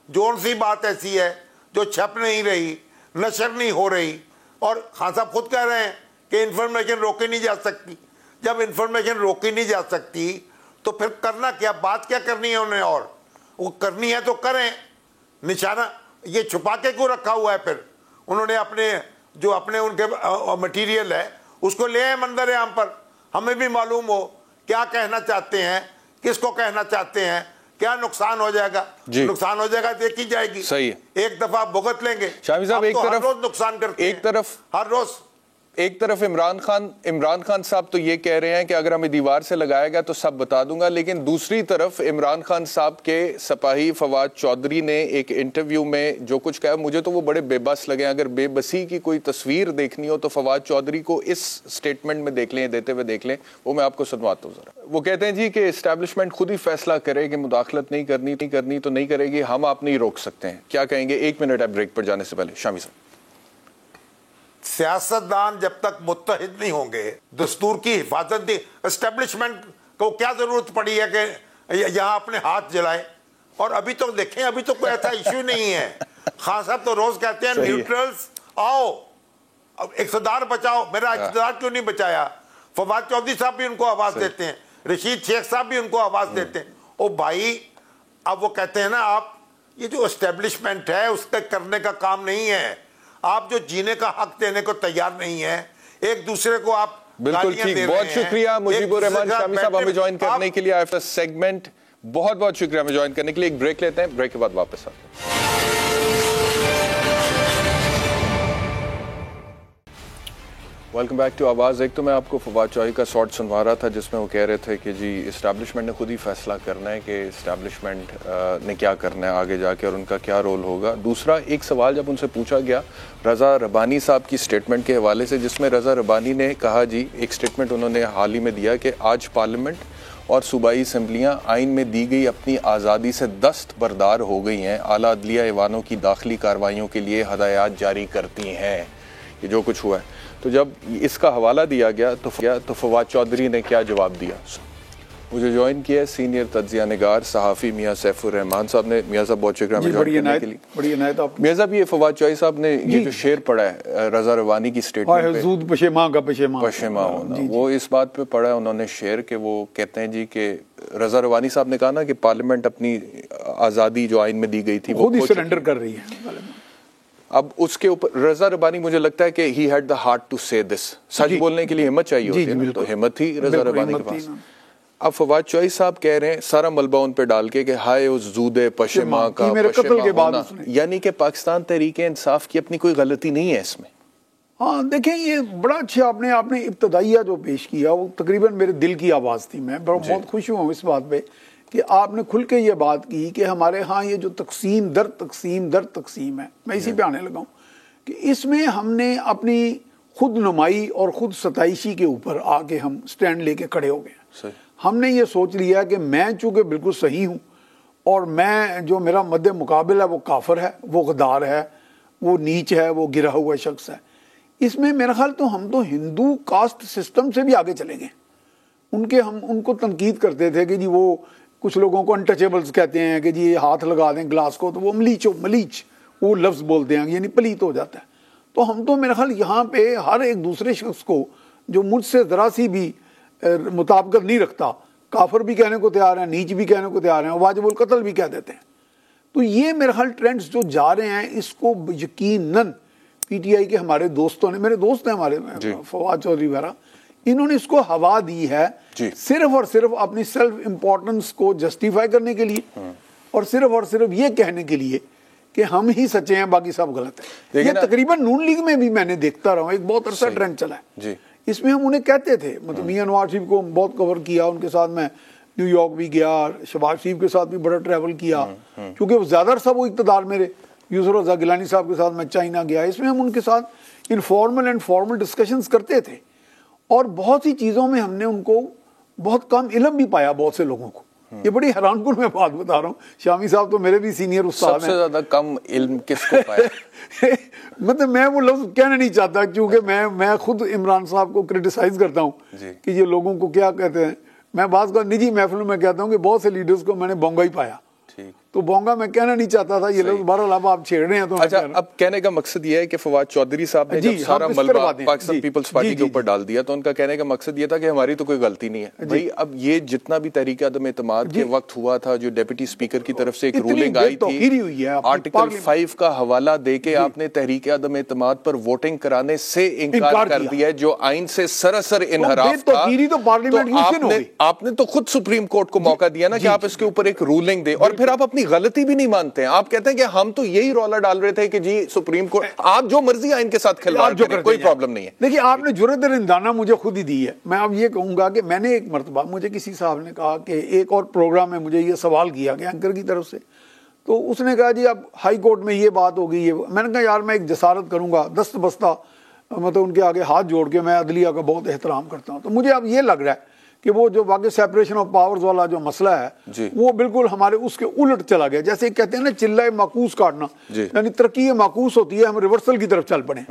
कौन सी बात ऐसी है जो छप नहीं रही, नशर नहीं हो रही। और खान साहब खुद कह रहे हैं कि इंफॉर्मेशन रोकी नहीं जा सकती। जब इंफॉर्मेशन रोकी नहीं जा सकती तो फिर करना क्या, बात क्या करनी है उन्हें, और वो करनी है तो करें। निशाना ये छुपा के क्यों रखा हुआ है? फिर उन्होंने अपने जो अपने उनके मटेरियल है उसको ले आए मंजर आम पर, हमें भी मालूम हो क्या कहना चाहते हैं, किसको कहना चाहते हैं, क्या नुकसान हो जाएगा। नुकसान हो जाएगा देखी जाएगी,
सही है।
एक दफा भुगत लेंगे।
शामी साहब, एक
तो
तरफ
हर रोज नुकसान करते हैं, हर रोज।
एक तरफ इमरान खान साहब तो ये कह रहे हैं कि अगर हमें दीवार से लगाया गया तो सब बता दूंगा, लेकिन दूसरी तरफ इमरान खान साहब के सिपाही फवाद चौधरी ने एक इंटरव्यू में जो कुछ कहा, मुझे तो वो बड़े बेबस लगे। अगर बेबसी की कोई तस्वीर देखनी हो तो फवाद चौधरी को इस स्टेटमेंट में देख लें, देते हुए देख लें, वो मैं आपको सुनवाता हूँ जरा। वो कहते हैं जी कि एस्टैब्लिशमेंट खुद ही फैसला करे कि मुदाखलत नहीं करनी तो नहीं करेगी, हम आप नहीं रोक सकते हैं। क्या कहेंगे? 1 मिनट है ब्रेक पर जाने से पहले। शामी साहब,
सियासतदान जब तक मुत्तहिद नहीं होंगे, दस्तूर की हिफाजत दी, एस्टेब्लिशमेंट को क्या जरूरत पड़ी है कि यहाँ अपने हाथ जलाए? और अभी तो देखें, अभी तो कोई ऐसा इश्यू नहीं है। खान साहब तो रोज कहते हैं न्यूट्रल्स आओ, इक़्तिदार बचाओ। मेरा इक़्तिदार क्यों नहीं बचाया? फवाद चौधरी साहब भी उनको आवाज देते हैं, रशीद शेख साहब भी उनको आवाज देते हैं। ओ भाई, अब वो कहते हैं ना, आप ये जो एस्टेब्लिशमेंट है उसका करने का काम नहीं है। आप जो जीने का हक देने को तैयार नहीं है, एक दूसरे को आप
बिल्कुल ठीक। बहुत शुक्रिया मुजीबुर रहमान शामी साहब हमें ज्वाइन करने के लिए, आफ्टर सेगमेंट बहुत बहुत शुक्रिया हमें ज्वाइन करने के लिए। एक ब्रेक लेते हैं, ब्रेक के बाद वापस आते हैं। वेलकम बैक टू आवाज़। एक तो मैं आपको फवाद चौधरी का शॉर्ट सुनवा रहा था जिसमें वो कह रहे थे कि जी इस्टेब्लिशमेंट ने खुद ही फैसला करना है कि इस्टेब्लिशमेंट ने क्या करना है आगे जाके और उनका क्या रोल होगा। दूसरा एक सवाल जब उनसे पूछा गया रज़ा रब्बानी साहब की स्टेटमेंट के हवाले से, जिसमें रज़ा रब्बानी ने कहा, जी एक स्टेटमेंट उन्होंने हाल ही में दिया कि आज पार्लियामेंट और सूबाई असम्बलियाँ आइन में दी गई अपनी आज़ादी से दस्तबरदार हो गई हैं, आला अदलिया ऐवानों की दाखिली कार्रवाइयों के लिए हदायत जारी करती हैं। ये जो कुछ हुआ है, तो जब इसका हवाला दिया गया तो फवाद चौधरी ने क्या जवाब दिया? मुझे ज्वाइन किया सीनियर तज्जिया निगार सहाफ़ी मियाँ सैफुर रहमान साहब ने। मियाँ साहब बहुत शुक्रिया हमें ज्वाइन करने के लिए।
बड़ी इनायत आप।
मियाँ साहब, ये फवाद चौधरी साहब ने ये जो शेर पढ़ा है रज़ा रब्बानी की स्टेटमेंट पे, पशेमा होना, वो इस बात पे पढ़ा है उन्होंने शेर के, वो कहते हैं जी कि रज़ा रब्बानी साहब ने कहा ना कि पार्लियामेंट अपनी आज़ादी जो आइन में दी गई थी वो
खुद ही सरेंडर कर रही है।
अब उसके ऊपर रज़ा रब्बानी, मुझे लगता है कि he had the heart to say this. सच बोलने के लिए हिम्मत चाहिए होती है, तो हिम्मत थी रज़ा रब्बानी के पास। अब फवाद चौधरी साहब कह रहे हैं सारा मलबा उन पे डाल के कि हाय उस जूदे पशेमा का पशेमा होना, यानी कि पाकिस्तान तहरीक इंसाफ की अपनी कोई गलती नहीं है इसमें।
हाँ देखें, ये बड़ा अच्छा आपने इब्तदाइया जो पेश किया वो तकरीबन मेरे दिल की आवाज़ थी। मैं बहुत खुश हूँ इस बात पे कि आपने खुल के ये बात की कि हमारे यहाँ ये जो तकसीम दर तकसीम है, मैं इसी पे आने लगा हूँ कि इसमें हमने अपनी खुद नुमाई और खुद सताइशी के ऊपर आके हम स्टैंड लेके खड़े हो गए। हमने ये सोच लिया कि मैं चूँकि बिल्कुल सही हूँ और मैं जो मेरा मद्दे मुकाबिल है वो काफिर है, वो गद्दार है, वो नीच है, वो गिरा हुआ शख्स है। इसमें मेरा ख्याल तो हम तो हिंदू कास्ट सिस्टम से भी आगे चले गए। हम उनको तनकीद करते थे कि जी वो कुछ लोगों को अनटचेबल्स कहते हैं कि जी हाथ लगा दें ग्लास को तो वो मलीच वो लफ्ज़ बोलते हैं, यानी पलीत हो जाता है। तो हम तो मेरा ख्याल यहाँ पे हर एक दूसरे शख्स को जो मुझसे ज़रा सी भी मुताबिकत नहीं रखता, काफिर भी कहने को तैयार हैं, नीच भी कहने को तैयार हैं, वाजिबुल कत्ल भी कह देते हैं। तो ये मेरा ख्याल ट्रेंड्स जो जा रहे हैं, इसको यकीनन पीटीआई के हमारे दोस्तों ने, मेरे दोस्त हैं हमारे फवाद चौधरी वगैरह, इन्होंने इसको हवा दी है सिर्फ और सिर्फ अपनी सेल्फ इम्पोर्टेंस को जस्टिफाई करने के लिए और सिर्फ ये कहने के लिए कि हम ही सच्चे हैं बाकी सब गलत है। ये तकरीबन नून लीग में भी मैंने देखता रहा हूँ, एक बहुत अरसा ट्रेंड चला है। इसमें हम उन्हें कहते थे, मतलब मियां नवाज शरीफ को बहुत कवर किया, उनके साथ मैं न्यूयॉर्क भी गया, शहबाज शरीफ के साथ भी बड़ा ट्रैवल किया, क्योंकि ज्यादा अरसा वो इक़्तिदार मेरे यूसुफ रज़ा गिलानी साहब के साथ मैं चाइना गया, इसमें हम उनके साथ इनफॉर्मल एंड फॉर्मल डिस्कशंस करते थे और बहुत सी चीज़ों में हमने उनको बहुत कम इल्म भी पाया बहुत से लोगों को। ये बड़ी हैरानकुन मैं बात बता रहा हूँ। शामी साहब तो मेरे भी सीनियर उस्ताद हैं।
सबसे ज्यादा कम इल्म किसको पाया?
मतलब मैं वो लफ्ज़ कहना नहीं चाहता क्योंकि मैं खुद इमरान साहब को क्रिटिसाइज करता हूँ कि ये लोगों को क्या कहते हैं। मैं बात का निजी महफिलों में कहता हूँ कि बहुत से लीडर्स को मैंने बोंगा ही पाया। तो बोंगा मैं कहना नहीं चाहता था, ये लोग बहरहाल अब आप छेड़ रहे हैं तो
अच्छा, अब कहने का मकसद ये है कि फवाद चौधरी साहब ने जब सारा मलबा पाकिस्तान पीपल्स पार्टी के ऊपर डाल दिया तो उनका कहने का मकसद ये था कि हमारी तो कोई गलती नहीं है भाई। अब ये जितना भी तरीका अदम एतमाद के वक्त हुआ था, जो डेप्यूटी स्पीकर की तरफ से एक रूलिंग आई थी, आर्टिकल 5 का हवाला देके आपने तहरीक अदम एतमाद पर वोटिंग कराने से इनकार कर दिया, जो आइन से सरासर इनहराफ था। आपने तो खुद सुप्रीम कोर्ट को मौका दिया ना कि आप इसके ऊपर एक रूलिंग दे, और फिर आप अपनी गलती भी नहीं मानते हैं। आप कहते हैं कि हम तो यही रौला डाल रहे थे कि जी सुप्रीम कोर्ट, आप जो मर्जी आइन के साथ खिलवाड़ करें, कोई प्रॉब्लम नहीं है।
देखिए, आपने जुर्रत रिंदाना मुझे खुद ही दी है। मैं अब ये कहूंगा कि मैंने एक मरतबा, मुझे किसी साहब ने कहा कि एक और प्रोग्राम में मुझे ये सवाल किया गया एंकर की तरफ से, तो उसने कहा जी अब हाई कोर्ट में ये बात हो गई है। मैंने कहा यार मैं एक जसारत करूंगा, दस्त बस्ता मतलब उनके आगे हाथ जोड़ के, मैं अदलिया का बहुत एहतराम करता हूँ। तो मुझे अब ये लग रहा है कि वो जो वाकई सेपरेशन ऑफ पावर्स वाला जो मसला है वो बिल्कुल हमारे उसके उलट चला गया। जैसे कहते हैं ना चिल्लाए माकूस काटना, यानी तरक्की माकूस होती है, हम रिवर्सल की तरफ चल पड़े।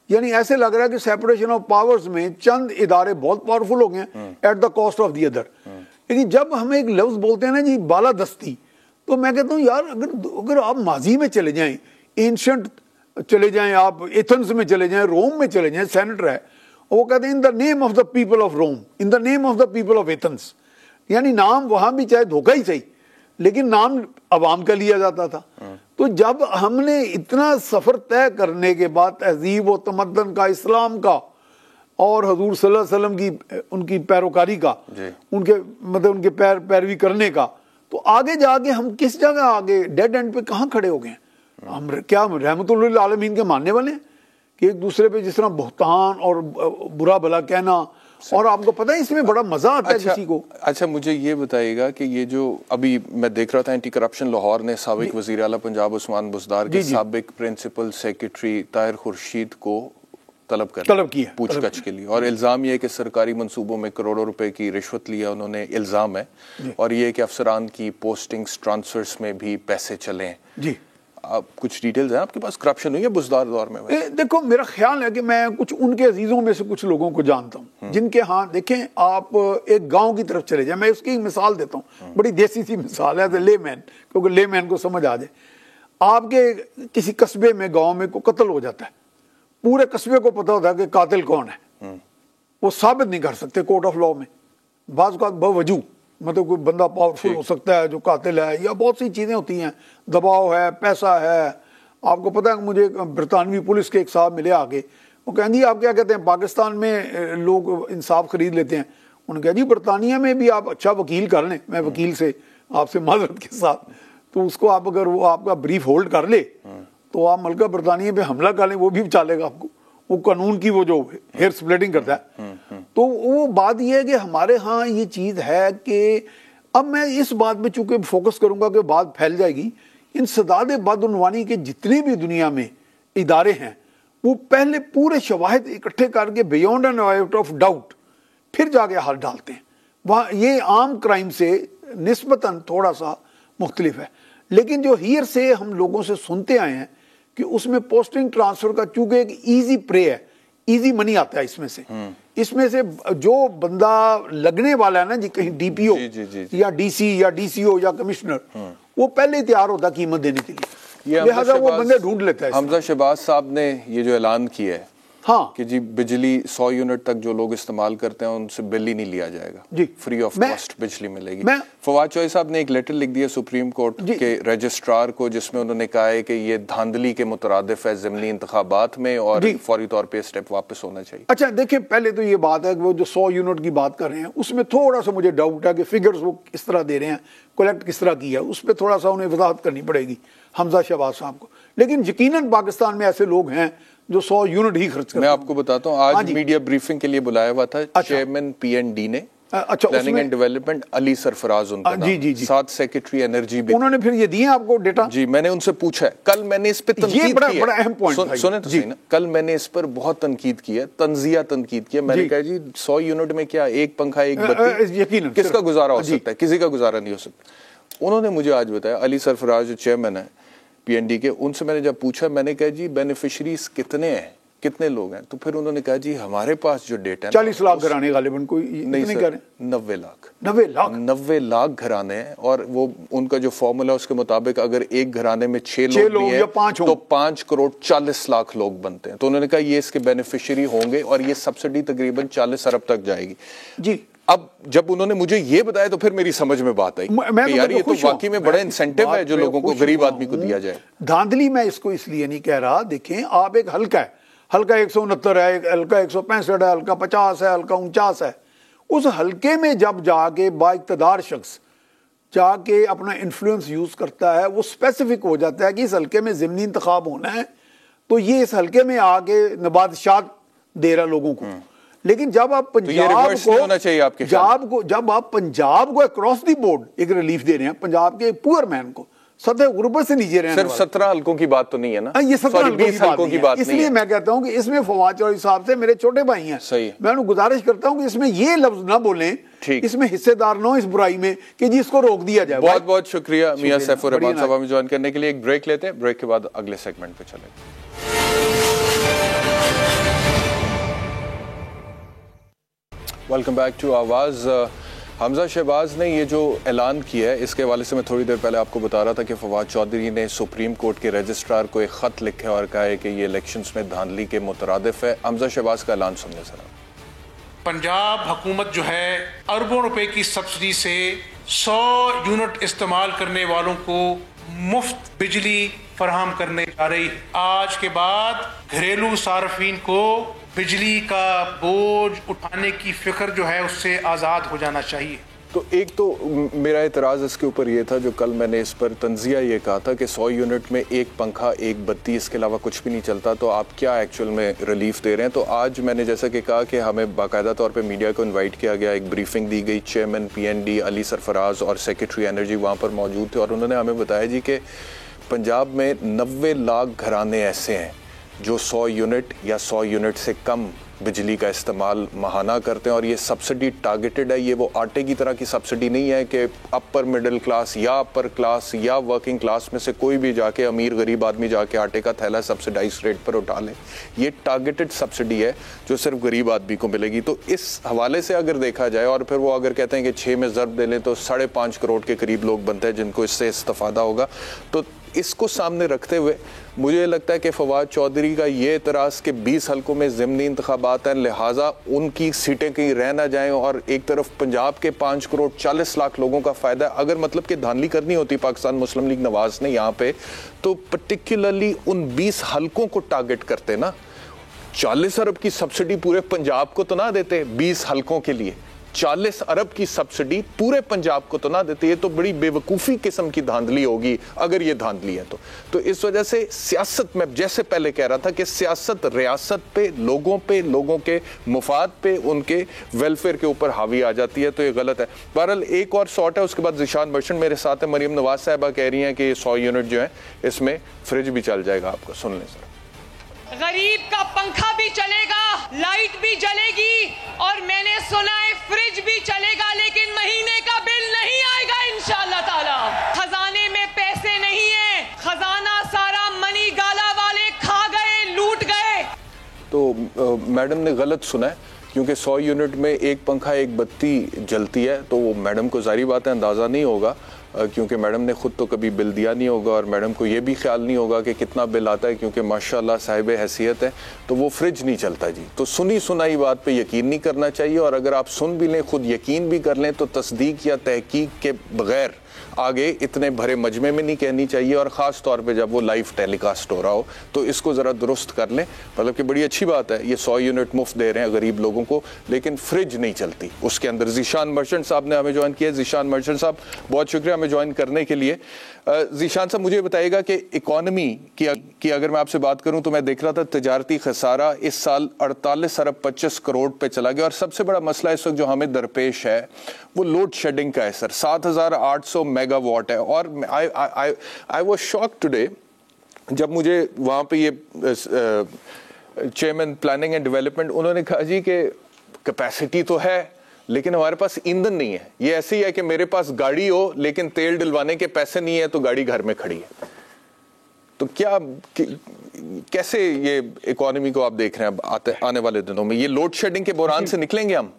यानी ऐसे लग रहा है कि सेपरेशन ऑफ पावर्स में चंद इदारे बहुत पावरफुल हो गए at the cost of the other. लेकिन जब हम एक लफ्ज बोलते हैं ना जी बालादस्ती, तो मैं कहता हूँ यार अगर आप माजी में चले जाएं, एंशंट चले जाएं, आप एथेंस में चले जाएं, रोम में चले जाएं, सेनेटर है, वो कहते हैं in the name of the people of Rome, in the name of the people of Athens. यानी नाम वहां भी चाहे धोखा ही सही, लेकिन नाम अवाम का लिया जाता था। तो जब हमने इतना सफर तय करने के बाद तहजीब व तमद्दन का, इस्लाम का और हजूर सल्लल्लाहु अलैहि वसल्लम की उनकी पैरोकारी का, उनके मतलब उनके पैरवी करने का, तो आगे जाके हम किस जगह आगे डेड एंड पे कहाँ खड़े हो गए? हम क्या रहमतुल्लिल आलमीन के मानने वाले हैं कि एक दूसरे पे जिस तरह बहुतान और बुरा भला कहना, और आपको पता है इसमें बड़ा मजा आता है किसी को।
अच्छा, मुझे ये बताइएगा कि ये जो अभी मैं देख रहा था एंटी करप्शन लाहौर ने साबिक वजीर आला पंजाब उस्मान बुज़दार के साबिक प्रिंसिपल सेक्रेटरी ताहिर खुर्शीद को तलब की पूछताछ के लिए, और इल्जाम ये है कि सरकारी मंसूबों में करोड़ों रुपए की रिश्वत लिया उन्होंने, इल्जाम है, और ये कि अफसरान की पोस्टिंग्स ट्रांसफर्स में भी पैसे चले हैं। जी, आप कुछ डिटेल्स हैं आपके पास? करप्शन हुई है बुज़दार दौर में?
देखो, मेरा ख्याल है कि मैं कुछ उनके अजीजों में से कुछ लोगों को जानता हूँ जिनके, हाँ देखें आप एक गांव की तरफ चले जाए, मैं उसकी मिसाल देता हूँ, बड़ी देसी सी मिसाल है, लेमैन, क्योंकि लेमैन को समझ आ जाए। आपके किसी कस्बे में, गांव में कोई कत्ल हो जाता है, पूरे कस्बे को पता होता है कि कातिल कौन है, वो साबित नहीं कर सकते कोर्ट ऑफ लॉ में। बाज़ औक़ात बावजूद मतलब कोई बंदा पावरफुल हो सकता है जो कातिल है, या बहुत सी चीज़ें होती हैं, दबाव है, पैसा है। आपको पता है मुझे बरतानवी पुलिस के एक साहब मिले आगे, वो कहेंगे आप क्या कहते हैं पाकिस्तान में लोग इंसाफ खरीद लेते हैं? उन्होंने कहा जी बरतानिया में भी आप अच्छा वकील कर लें, मैं वकील से आपसे माजरत के साथ, तो उसको आप अगर वो आपका ब्रीफ होल्ड कर ले तो आप मलका बरतानिया पे हमला कर लें, वो भी चलेगा आपको। वो कानून की वो जो हेयर स्प्लिटिंग करता है। तो वो बात ये है कि हमारे यहाँ ये चीज़ है कि अब मैं इस बात पे चूंकि फोकस करूंगा कि बात फैल जाएगी, इन सदाद बदउनवानी के जितने भी दुनिया में इदारे हैं वो पहले पूरे शवाहिद इकट्ठे करके beyond an out of doubt फिर जाके हाथ डालते हैं। वहाँ ये आम क्राइम से निस्बतन थोड़ा सा मुख्तलिफ है, लेकिन जो हियर से हम लोगों से सुनते आए हैं कि उसमें पोस्टिंग ट्रांसफर का चूंकि एक इजी प्रे है, इजी मनी आता है इसमें से जो बंदा लगने वाला है ना जी, कहीं डीपीओ या डीसी या डीसीओ या कमिश्नर, वो पहले ही तैयार होता कीमत देने के लिए, लिहाजा वो बंदे ढूंढ लेता है।
हमजा शहबाज साहब ने ये जो ऐलान किया है,
हाँ,
कि जी बिजली 100 यूनिट तक जो लोग इस्तेमाल करते हैं उनसे बिल ही नहीं लिया जाएगा जी, फ्री ऑफ कॉस्ट बिजली मिलेगी। फवाद चौधरी साहब ने एक लेटर लिख दिया सुप्रीम कोर्ट के रजिस्ट्रार को, जिसमें उन्होंने कहा है कि ये धांधली के मुतरादिफ है ज़िमनी इंतखाबात में, और फौरी तौर पे स्टेप वापस होना चाहिए।
अच्छा देखिए, पहले तो ये बात है कि वो जो 100 यूनिट की बात कर रहे हैं उसमें थोड़ा सा मुझे डाउट है कि फिगर्स वो किस तरह दे रहे हैं, कलेक्ट किस तरह की है, उस पर थोड़ा सा उन्हें वजाहत करनी पड़ेगी हमजा शहबाज साहब को। लेकिन यकीनन पाकिस्तान में ऐसे लोग हैं जो 100 यूनिट ही खर्च करते हैं।
मैं आपको बताता हूँ, आज मीडिया ब्रीफिंग के लिए बुलाया हुआ था चेयरमैन पीएनडी ने,
अच्छा,
planning and development Ali Sarfaraz उनका नाम,
जी।
7 सेक्रेटरी एनर्जी भी।
उन्होंने फिर ये दिए आपको डेटा?
जी, मैंने उनसे पूछा है, कल मैंने इस पे तनकीद की है।
बड़ा अहम पॉइंट था।
सुने तो सही ना, कल मैंने इस पर बहुत तनकीद की है, तंजिया तनकीद की है। मैंने कहा जी 100 यूनिट में क्या एक पंखा एक बत्ती,
यकीनन
किसका गुजारा हो सकता है? किसी का गुजारा नहीं हो सकता। उन्होंने मुझे आज बताया, अली सरफराज जो चेयरमैन है पीएनडी के, उनसे मैंने जब पूछा, मैंने कहा जी बेनिफिशरीज कितने हैं, कितने लोग हैं? तो फिर उन्होंने कहा जी हमारे पास जो डेटा है
40 लाख घराने गालिबन, कोई नहीं कह रहे,
90 लाख
90
लाख घराने हैं। और वो उनका जो फॉर्मूला उसके मुताबिक अगर एक घराने में 6 लोग भी हैं तो 5 करोड़ 40 लाख लोग बनते हैं। तो उन्होंने कहा ये इसके बेनिफिशियरी होंगे और ये सब्सिडी तकरीबन 40 अरब तक जाएगी
जी।
अब जब उन्होंने मुझे ये बताया तो फिर मेरी समझ में बात आई कि यार ये तो वाकई में बड़ा इंसेंटिव है जो लोगों को, गरीब आदमी को दिया जाए।
धांधली मैं इसको इसलिए नहीं कह रहा, देखें आप, एक हल्का है, हल्का 169 है, एक हल्का 165 है, हल्का 50 है, हल्का 49 है। उस हल्के में जब जाके बाइक़्तिदार शख्स जाके अपना इन्फ्लुएंस यूज करता है, वो स्पेसिफिक हो जाता है कि इस हल्के में ज़िमनी इंतखाब होना है, तो ये इस हल्के में आके नबादशात दे रहा लोगों को। लेकिन जब आप पंजाब को
होना चाहिए आपके
जब आप पंजाब को अक्रॉस दी बोर्ड एक रिलीफ दे रहे हैं, पंजाब के पुअर मैन को सतह गुर्बत से नीचे रहने,
सिर्फ 17 हल्कों की बात तो नहीं है ना,
ये 17
हल्कों की बात नहीं है।
इसलिए मैं कहता हूं कि इसमें फवाद चौधरी साहब से मेरे छोटे भाई हैं,
सही,
मैं उन्हें गुजारिश करता हूं कि इसमें ये लफ्ज ना बोलें, इसमें हिस्सेदार ना हो इस बुराई में कि जी इसको रोक दिया जाए।
बहुत बहुत शुक्रिया मियां सैफुर रहमान साहब हमें ज्वाइन करने के लिए। एक ब्रेक लेते हैं, ब्रेक के बाद अगले सेगमेंट पे चलेंगे। वेलकम बैक टू आवाज़। हमजा शहबाज ने ये जो ऐलान किया है, इसके हवाले से मैं थोड़ी देर पहले आपको बता रहा था कि फवाद चौधरी ने सुप्रीम कोर्ट के रजिस्ट्रार को एक ख़त लिखा है और कहा है कि ये इलेक्शंस में धांधली के मुतरादिफ है। हमजा शहबाज का ऐलान सुनने ज़रा।
पंजाब हुकूमत जो है अरबों रुपए की सब्सिडी से 100 यूनिट इस्तेमाल करने वालों को मुफ्त बिजली फराहम करने जा रही है। आज के बाद घरेलू सार्फिन को बिजली का बोझ उठाने की फिक्र जो है उससे आज़ाद हो जाना चाहिए।
तो एक तो मेरा एतराज़ इसके ऊपर ये था, जो कल मैंने इस पर तंजिया ये कहा था कि 100 यूनिट में एक पंखा एक बत्ती, इसके अलावा कुछ भी नहीं चलता, तो आप क्या एक्चुअल में रिलीफ दे रहे हैं? तो आज मैंने जैसा कि कहा कि हमें बाकायदा तौर पे मीडिया को इनवाइट किया गया, एक ब्रीफिंग दी गई, चेयरमैन पीएनडी अली सरफराज और सेक्रेटरी एनर्जी वहाँ पर मौजूद थे और उन्होंने हमें बताया जी कि पंजाब में 90 लाख घराने ऐसे हैं जो 100 यूनिट या 100 यूनिट से कम बिजली का इस्तेमाल माहाना करते हैं और ये सब्सिडी टारगेटेड है। ये वो आटे की तरह की सब्सिडी नहीं है कि अपर मिडिल क्लास या अपर क्लास या वर्किंग क्लास में से कोई भी जाके, अमीर गरीब आदमी जाके आटे का थैला सब्सिडाइज रेट पर उठा ले। ये टारगेटेड सब्सिडी है जो सिर्फ गरीब आदमी को मिलेगी। तो इस हवाले से अगर देखा जाए, और फिर वो अगर कहते हैं कि 6 में ज़रब दे लें तो 5.5 करोड़ के करीब लोग बनते हैं जिनको इससे इस्तेफादा होगा। तो इसको सामने रखते हुए मुझे लगता है कि फवाद चौधरी का ये एतराज़ कि 20 हल्कों में ज़िमनी इंतखाबात हैं, लिहाजा उनकी सीटें कहीं रह ना जाएं और एक तरफ पंजाब के 5 करोड़ 40 लाख लोगों का फ़ायदा, अगर मतलब कि धांधली करनी होती पाकिस्तान मुस्लिम लीग नवाज ने यहाँ पे, तो पर्टिकुलरली उन 20 हल्कों को टारगेट करते ना। 40 अरब की सब्सिडी पूरे पंजाब को तो ना देते, 20 हल्कों के लिए 40 अरब की सब्सिडी पूरे पंजाब को तो ना देते। ये तो बड़ी बेवकूफ़ी किस्म की धांधली होगी अगर ये धांधली है तो इस वजह से सियासत में, जैसे पहले कह रहा था कि सियासत रियासत पे, लोगों के मुफाद पे, उनके वेलफेयर के ऊपर हावी आ जाती है, तो ये गलत है। बहरहाल एक और शॉट है, उसके बाद ज़िशान बर्शन मेरे साथ है। मरीम नवाज साहिबा कह रही हैं कि 100 यूनिट जो है इसमें फ्रिज भी चल जाएगा। आपको सुन लें सर।
गरीब का पंखा भी चलेगा, लाइट भी जलेगी और मैंने सुना है फ्रिज भी चलेगा, लेकिन महीने का बिल नहीं आएगा इंशाअल्लाह ताला। खजाने में पैसे नहीं है, खजाना सारा मनी गाला वाले खा गए, लूट गए।
तो मैडम ने गलत सुना है, क्योंकि 100 यूनिट में एक पंखा एक बत्ती जलती है, तो वो मैडम को जारी बात है अंदाज़ा नहीं होगा, क्योंकि मैडम ने ख़ुद तो कभी बिल दिया नहीं होगा और मैडम को ये भी ख्याल नहीं होगा कि कितना बिल आता है, क्योंकि माशाल्लाह साहिब हैसियत है, तो वो फ्रिज नहीं चलता जी। तो सुनी सुनाई बात पे यकीन नहीं करना चाहिए, और अगर आप सुन भी लें, खुद यकीन भी कर लें, तो तस्दीक या तहकीक के बगैर आगे इतने भरे मजमे में नहीं कहनी चाहिए, और ख़ास तौर पे जब वो लाइव टेलीकास्ट हो रहा हो तो इसको ज़रा दुरुस्त कर लें। मतलब कि बड़ी अच्छी बात है, ये 100 यूनिट मुफ्त दे रहे हैं गरीब लोगों को, लेकिन फ्रिज नहीं चलती उसके अंदर। जीशान मर्चेंट साहब ने हमें ज्वाइन किया। जीशान मर्चेंट साहब, बहुत शुक्रिया हमें ज्वाइन करने के लिए। जीशान साहब, मुझे बताइएगा कि इकॉनमी की अगर मैं आपसे बात करूं तो मैं देख रहा था तिजारती खसारा इस साल 48 अरब 25 करोड़ पे चला गया, और सबसे बड़ा मसला इस वक्त जो हमें दरपेश है वो लोड शेडिंग का है सर। 7800 मेगावाट है, और आई वाज शॉक्ड टुडे जब मुझे वहाँ पे ये चेयरमैन प्लानिंग एंड डेवलपमेंट, उन्होंने कहा जी कि कैपेसिटी तो है लेकिन हमारे पास ईंधन नहीं है। ये ऐसे ही है कि मेरे पास गाड़ी हो लेकिन तेल डलवाने के पैसे नहीं है तो गाड़ी घर में खड़ी है। तो क्या कैसे ये इकोनॉमी को आप देख रहे हैं आने वाले दिनों में? ये लोड शेडिंग के बहरान से निकलेंगे हम?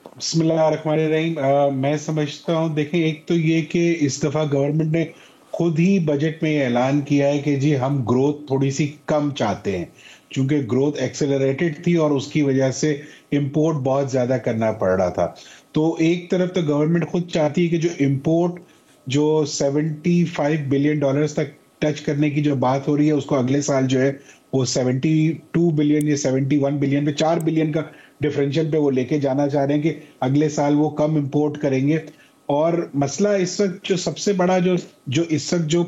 बिस्मिल्लाहिर्रहमानिर्रहीम। मैं समझता हूँ, देखिए, एक तो ये कि इस दफा गवर्नमेंट ने खुद ही बजट में ऐलान किया है कि जी हम ग्रोथ थोड़ी सी कम चाहते हैं, क्योंकि ग्रोथ एक्सेलरेटेड थी और उसकी वजह से इंपोर्ट बहुत ज्यादा करना पड़ रहा था। तो एक तरफ तो गवर्नमेंट खुद चाहती है कि जो इंपोर्ट जो 75 बिलियन डॉलर्स तक टच करने की जो बात हो रही है उसको अगले साल जो है वो 72 बिलियन या 71 बिलियन पे 4 बिलियन का डिफरेंशियल पे वो लेके जाना चाह रहे हैं कि अगले साल वो कम इंपोर्ट करेंगे। और मसला इस वक्त जो सबसे बड़ा जो इस वक्त जो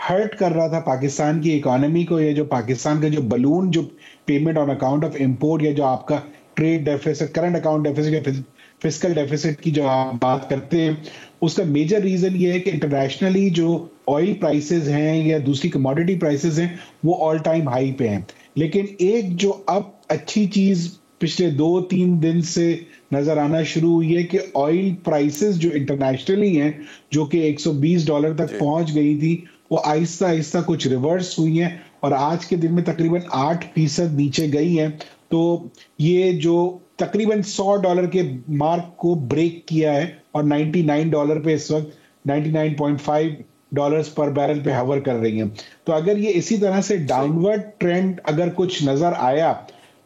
हर्ट कर रहा था पाकिस्तान की इकोनॉमी को, ये जो पाकिस्तान का जो बलून जो payment on account of import, या जो आपका trade deficit, current account deficit या फिस्कल डेफिसिट की जो आप बात करते हैं, उसका मेजर रीजन ये है कि इंटरनेशनली जो ऑयल प्राइसेस हैं या दूसरी कमोडिटी प्राइसेस हैं वो ऑल टाइम हाई पे हैं। लेकिन एक जो अब अच्छी चीज पिछले 2-3 दिन से नजर आना शुरू हुई है कि ऑयल प्राइसेस जो इंटरनेशनली हैं, जो कि $120 तक पहुंच गई थी, वो आहिस्ता आहिस्ता कुछ रिवर्स हुई हैं और आज के दिन में तकरीबन 8% नीचे गई हैं। तो ये जो तकरीबन $100 के मार्क को ब्रेक किया है और $99 पे इस वक्त $99.5 पर बैरल पे हवर कर रही हैं। तो अगर ये इसी तरह से डाउनवर्ड ट्रेंड अगर कुछ नजर आया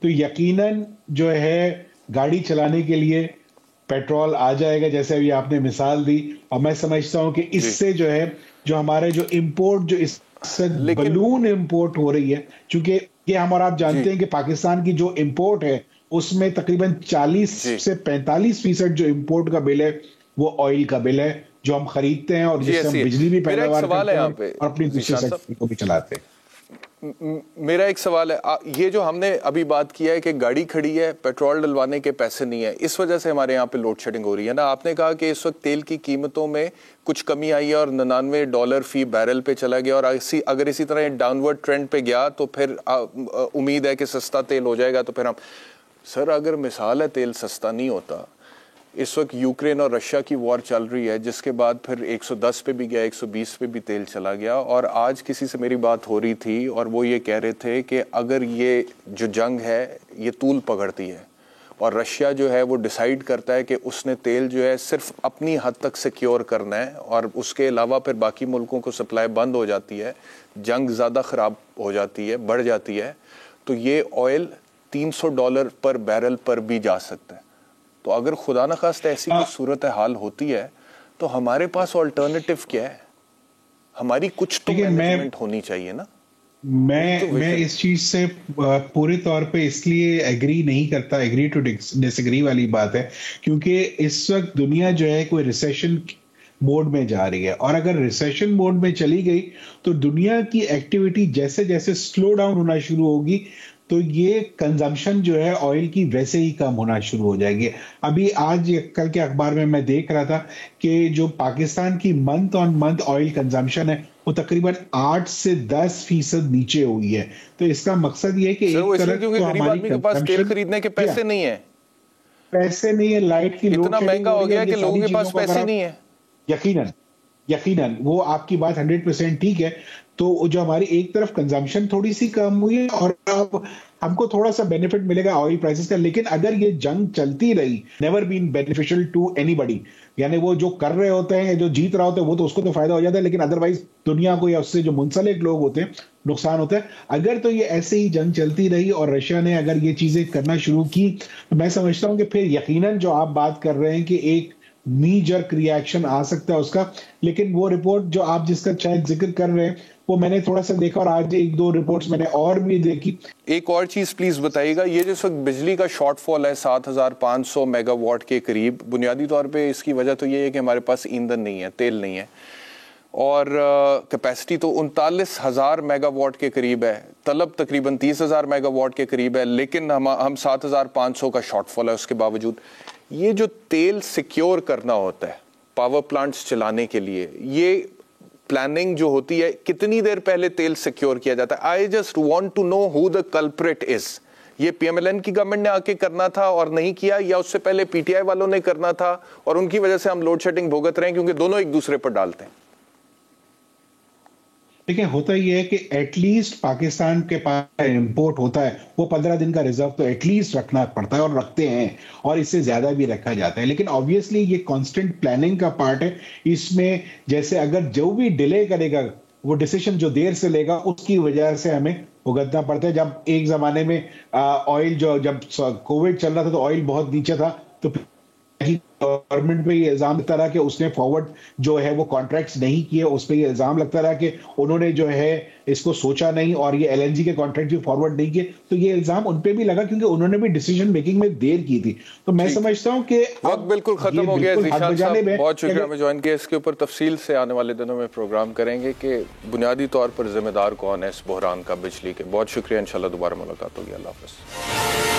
तो यकीनन जो है गाड़ी चलाने के लिए पेट्रोल आ जाएगा, जैसे अभी आपने मिसाल दी। और मैं समझता हूं कि इससे जो है जो हमारे जो इंपोर्ट जो इससे बलून इंपोर्ट हो रही है, क्योंकि ये हम और आप जानते हैं कि पाकिस्तान की जो इंपोर्ट है उसमें तकरीबन 40 से 45% जो इंपोर्ट का बिल है वो ऑयल का बिल है जो हम खरीदते हैं और जिससे हम बिजली भी पैदावार करते हैं और अपनी दूसरी सेक्टर को भी चलाते हैं।
मेरा एक सवाल है, ये जो हमने अभी बात किया है कि गाड़ी खड़ी है, पेट्रोल डलवाने के पैसे नहीं है, इस वजह से हमारे यहाँ पे लोड शेडिंग हो रही है ना। आपने कहा कि इस वक्त तेल की कीमतों में कुछ कमी आई है और $99 फी बैरल पे चला गया, और अगर इसी तरह डाउनवर्ड ट्रेंड पे गया तो फिर उम्मीद है कि सस्ता तेल हो जाएगा। तो फिर हम सर, अगर मिसाल है तेल सस्ता नहीं होता, इस वक्त यूक्रेन और रशिया की वॉर चल रही है, जिसके बाद फिर 110 पे भी गया, 120 पे भी तेल चला गया। और आज किसी से मेरी बात हो रही थी और वो ये कह रहे थे कि अगर ये जो जंग है ये तूल पकड़ती है और रशिया जो है वो डिसाइड करता है कि उसने तेल जो है सिर्फ अपनी हद तक सिक्योर करना है और उसके अलावा फिर बाकी मुल्कों को सप्लाई बंद हो जाती है, जंग ज़्यादा ख़राब हो जाती है, बढ़ जाती है, तो ये ऑयल $300 पर बैरल पर भी जा सकता है। तो अगर खुदा न खास्ता ऐसी कोई सूरत हाल होती है तो हमारे पास ऑल्टरनेटिव क्या है? हमारी कुछ तो मैनेजमेंट होनी चाहिए ना।
मैं इस चीज से पूरे तौर पे इसलिए एग्री नहीं करता, एग्री टू डिसएग्री वाली बात है, क्योंकि इस वक्त दुनिया जो है कोई रिसेशन मोड में जा रही है, और अगर रिसेशन मोड में चली गई तो दुनिया की एक्टिविटी जैसे जैसे स्लो डाउन होना शुरू होगी तो ये कंजम्पशन जो है ऑयल की वैसे ही कम होना शुरू हो जाएगी। अभी आज कल के अखबार में मैं देख रहा था कि जो पाकिस्तान की month on month oil consumption है वो तकरीबन 8 से 10% नीचे हुई है। तो इसका मकसद ये है कि एक तरफ
क्योंकि गरीब आदमी के पास तेल खरीदने के पैसे नहीं है,
लाइट की
इतना महंगा हो गया कि लोगों के पास पैसे नहीं है।
यकीनन वो आपकी बात 100% ठीक है। तो जो हमारी एक तरफ कंजम्पशन थोड़ी सी कम हुई है और अब हमको थोड़ा सा बेनिफिट मिलेगा ऑयल प्राइसेस का, लेकिन अगर ये जंग चलती रही, never been beneficial to anybody, यानी वो जो कर रहे होते हैं, जो जीत रहा होता है वो तो उसको तो फायदा हो जाता है, लेकिन अदरवाइज दुनिया को या उससे जो मुंसलिक लोग होते हैं नुकसान होता है। अगर तो ये ऐसे ही जंग चलती रही और रशिया ने अगर ये चीजें करना शुरू की तो मैं समझता हूं कि फिर यकीनन जो आप बात कर रहे हैं कि एक नी जर्क रिएक्शन आ सकता है उसका। लेकिन वो रिपोर्ट जो आप जिसका शायद जिक्र कर रहे हैं वो मैंने थोड़ा सा देखा, और आज एक दो रिपोर्ट्स मैंने और भी देखी।
एक और चीज प्लीज बताइएगा, ये जिस वक्त बिजली का शॉर्टफॉल है 7500 मेगावाट के करीब, बुनियादी तौर पे इसकी वजह तो ये है कि हमारे पास ईंधन नहीं है, तेल नहीं है, और कैपेसिटी तो 39,000 मेगावाट के करीब है, तलब तकरीबन 30,000 मेगावाट के करीब है, लेकिन हम 7,500 का शॉर्टफॉल है। उसके बावजूद ये जो तेल सिक्योर करना होता है पावर प्लांट्स चलाने के लिए, ये प्लानिंग जो होती है, कितनी देर पहले तेल सिक्योर किया जाता है? I just want to know who the culprit is. ये पीएमएलएन की गवर्नमेंट ने आके करना था और नहीं किया, या उससे पहले पीटीआई वालों ने करना था और उनकी वजह से हम लोड शेडिंग भुगत रहे हैं, क्योंकि दोनों एक दूसरे पर डालते हैं।
देखिए, होता ही है कि एटलीस्ट पाकिस्तान के पास इंपोर्ट होता है वो 15 दिन का रिजर्व तो एटलीस्ट रखना पड़ता है, और रखते हैं, और इससे ज्यादा भी रखा जाता है। लेकिन ऑब्वियसली ये कांस्टेंट प्लानिंग का पार्ट है। इसमें जैसे अगर जो भी डिले करेगा, वो डिसीजन जो देर से लेगा, उसकी वजह से हमें भुगतना पड़ता है। जब एक जमाने में ऑयल जब कोविड चल रहा था तो ऑयल बहुत नीचे था, तो गवर्नमेंट पे ये इल्जाम लगता रहा कि उसने फॉरवर्ड जो है वो कॉन्ट्रैक्ट्स नहीं किए, उस पे ये इल्जाम लगता रहा कि उन्होंने जो है इसको सोचा नहीं, और ये एलएनजी के कॉन्ट्रैक्ट भी फॉरवर्ड नहीं किए। तो ये इल्जाम उन पे भी लगा क्योंकि उन्होंने भी डिसीजन मेकिंग में देर की थी। तो मैं समझता हूं कि
वक्त बिल्कुल खत्म हो गया। ज़ीशान साहब, बहुत शुक्रिया हमें ज्वाइन किया। इसके ऊपर तफसील से आने वाले दिनों में प्रोग्राम करेंगे कि बुनियादी तौर पर जिम्मेदार कौन है इस बहरान का बिजली के। बहुत शुक्रिया, इंशाल्लाह दोबारा मुलाकात होगी। अल्लाह हाफ़िज़।